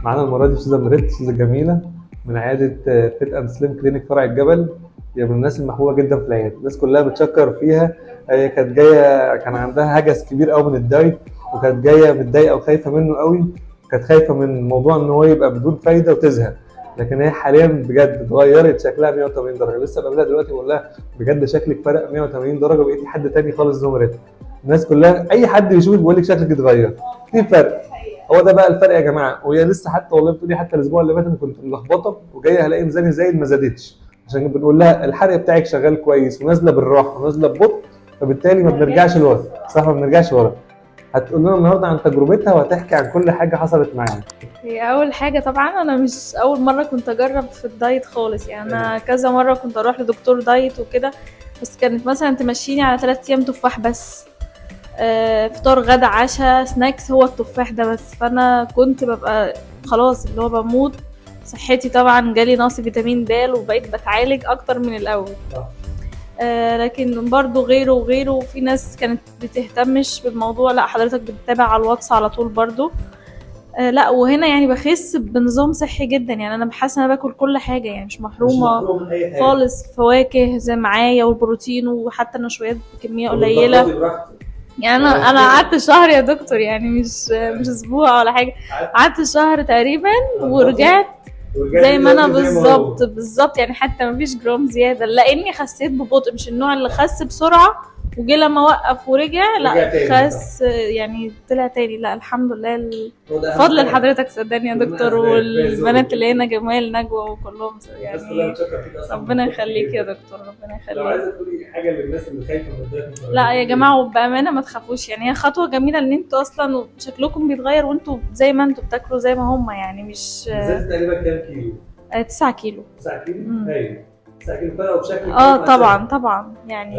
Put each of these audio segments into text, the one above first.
معانا المره دي استاذه مريت، استاذه جميله من عياده فيت اند سليم كلينيك فرع الجبل. هي من الناس المحبوبه جدا في العياده، الناس كلها بتشكر فيها. هي كانت جايه كان عندها هجس كبير قوي من الدايت، وكانت جايه متضايقه وخايفه منه قوي. كانت خايفه من موضوع ان هو يبقى بدون فايده وتزهق، لكن هي حاليا بجد اتغيرت شكلها 180 درجه. لسه بقابلها دلوقتي بقول لها بجد شكلك فرق 180 درجه، بقيتي حد تاني خالص. زي مريت الناس كلها، اي حد يشوفك بيقول لك شكلك اتغير، في فرق. هو ده بقى الفرق يا جماعه. وهي لسه حتى والله بتقولي حتى الاسبوع اللي فات انا كنت ملخبطه وجايه هلاقي ميزاني زايد، ما زادتش، عشان بنقول لها الحرق بتاعك شغال كويس ونازله بالراحه ونازله ببطء، فبالتالي ما بنرجعش لورا. صح، ما بنرجعش ورا. هتقول لنا النهارده عن تجربتها وهتحكي عن كل حاجه حصلت معاها. هي اول حاجه طبعا انا مش اول مره كنت اجرب في الدايت خالص، يعني انا كذا مره كنت اروح لدكتور دايت وكده، بس كانت مثلا تمشيني على 3 ايام تفاح بس، فطار غدا عشاء سناكس هو التفاح ده بس. فانا كنت ببقى خلاص اللي هو بموت. صحتي طبعا جالي نقص فيتامين د وبقيت بتعالج اكتر من الاول. لكن برضو غيره وغيره، في ناس كانت بتهتمش بالموضوع، لا حضرتك بتتابع على الواتس على طول برضو. لا وهنا يعني بخس بنظام صحي جدا، يعني انا بحس انا باكل كل حاجه، يعني مش محرومه من اي حاجه خالص. فواكه زي معايا والبروتين وحتى النشويات بكميه قليله. يعني انا قعدت شهر يا دكتور، يعني مش اسبوع ولا حاجه، قعدت شهر تقريبا ورجعت زي ما انا بالظبط يعني حتى مفيش جرام زياده، لاني خسيت ببطء، مش النوع اللي خس بسرعه وجي لما وقف ورجع لا خس يعني طلع تاني. لا الحمد لله، فضل لحضرتك صدقني يا دكتور، والبنات اللي هنا جمال نجوى وكلهم يعني ربنا يخليك يا دكتور، ربنا يخليك. لو عايزه تقولي حاجه للناس اللي خايفه من الدايت، لا يا جماعه وبامانه ما تخافوش، يعني هي خطوه جميله ان انتوا اصلا شكلكم بيتغير وانتوا زي ما انتوا بتاكلوا زي ما هم، يعني مش زادت تقريبا كام كيلو؟ 9 كيلو. 9 كيلو؟ ايوه 9 كيلو فرقوا بشكل طبعا يعني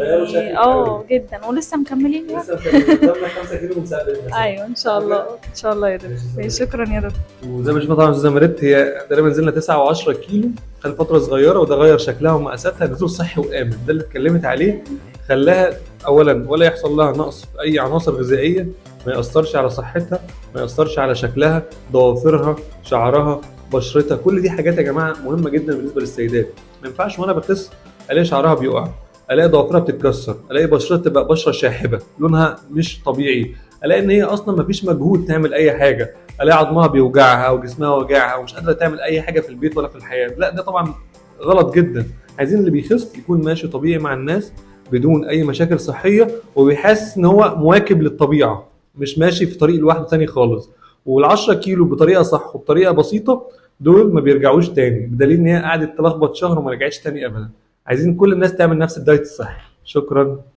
جدا، ولسه مكملين يعني. لسه قدامنا 5 كيلو بنثبت. ايوه ان شاء الله ان شاء الله يا دكتور. شكرا يا دكتور. وزي ما شفنا طبعا استاذه مريت، هي تقريبا نزلنا 9 و10 كيلو خلال فتره صغيره، وده غير شكلها ومقاساتها، نزول صحي وامن. ده اللي اتكلمت عليه، خلاها اولا ولا يحصل لها نقص في اي عناصر غذائيه، ما ياثرش على صحتها، ما ياثرش على شكلها، ضوافرها، شعرها، بشرتها. كل دي حاجات يا جماعه مهمه جدا بالنسبه للسيدات. ما ينفعش وانا بخس الاقي شعرها بيقع، الاقي ضوافرها بتتكسر، الاقي بشرتها تبقى بشره شاحبه لونها مش طبيعي، الاقي ان هي اصلا ما فيش مجهود تعمل اي حاجه، الاقي عظمها بيوجعها وجسمها وجعها ومش قادره تعمل اي حاجه في البيت ولا في الحياه. لا ده طبعا غلط جدا. عايزين اللي بيخس يكون ماشي طبيعي مع الناس بدون اي مشاكل صحيه، وبيحس ان هو مواكب للطبيعه، مش ماشي في طريق لوحده تاني خالص. وال10 كيلو بطريقه صح وبطريقه بسيطه دول ما بيرجعوش تاني، بدليل ان هي قعدت تلخبط شهر وما رجعتش تاني ابدا. عايزين كل الناس تعمل نفس الدايت الصحي. شكرا.